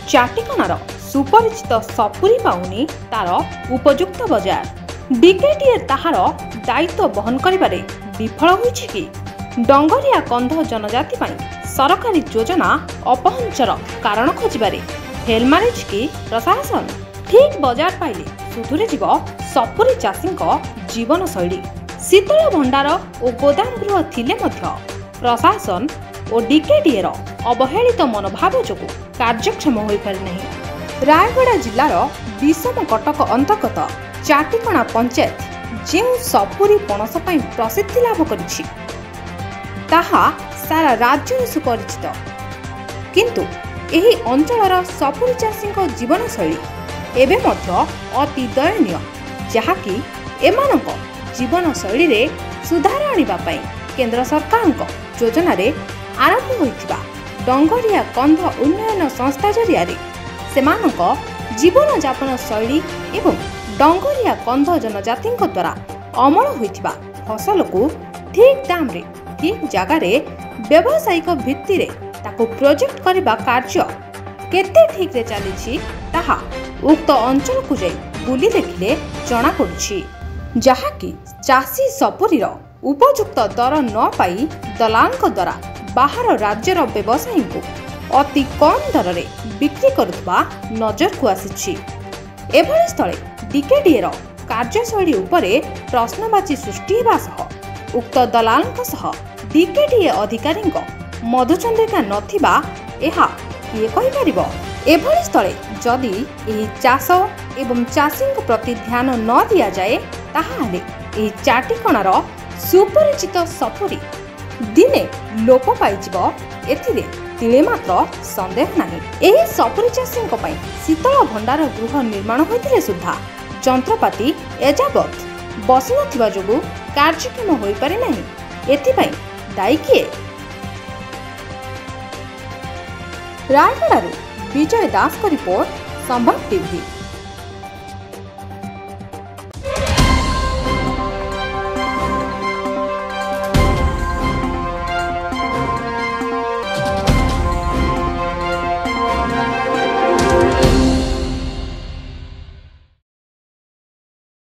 चाटिकणार सुपरिचित सपुरी पाउनी तार उपयुक्त बजार डिकेटीए ताहार दायित्व बहन करिबारे विफल होइछि कि डंगरिया कंध जनजाति पाई सरकारी योजना अपहंचर कारण खोजिबारे फेल मारिछि कि प्रशासन ठीक बजार पाइले सुधुरी जीव सपुरी चाषी जीवन शैली शीतल भंडार और गोदाम गृह थिले मध्य प्रशासन और डिकेडीएर अवहेलित मनोभाव जो कार्यक्षम हो पारि नहीं। रायगड़ा जिलार विषम कटक अंतर्गत चाटिकणा पंचायत जो सपुरी पणस पाई प्रसिद्धि लाभ करिछि ताहा सारा राज्य सुपरिचित, किंतु एही अंचलर सपुरी चाषी जीवन शैली एबे मध्य अति दयनीय, जहाँकि एमानक जीवन शैली रे सुधार आनिबा पई केंद्र सरकार योजना रे आरंभ होइथिबा डंगरिया कंध उन्नयन संस्था जरिया सेमानक जीवन जापन शैली एवं डंगरिया कंध जनजाति द्वारा अमल होइथिबा फसल को ठीक दाम रे ठीक जगह रे व्यावसायिक भित्ति रे ताको प्रोजेक्ट करबा कार्य केते ठीक रे चलीछि ताहा उक्त अंचल को जाई बुली देखिले जना पड़ुछि, जहाँकि चाषी सपुरीर उपयुक्त दर न पाई दलालक द्वारा बाहर राज्यर व्यवसायी को अति कम दर रे बिक्री करुवा नजर को आसिछि। एभली स्थले डिकेडीएर कार्यशैली उपरे प्रश्नवाची सृष्टि हेबा सह उक्त दलालक सह डिकेडीए अधिकारी मधुचंद्रिका नथिबा एहा किए कहि परिबो। एभली स्थले जदि एही चाष एवं चाषी प्रति ध्यान न दिया जाए ताहाले एही चाटिकणार सुपरिचित सपुरी दिने लोप पाइजिबो एथिरे तिले मात्र संदेह नाही। एही सपुरी चाषी शीतल भंडार गृह निर्माण होइतिले सुद्धा जंत्रपाति एजाबत बसी नथिबा जोगु कार्यक्षम होई पारे नाही। एथिपाई दायी किए? रायगड़ारू विजय दास का रिपोर्ट, संभव टीवी।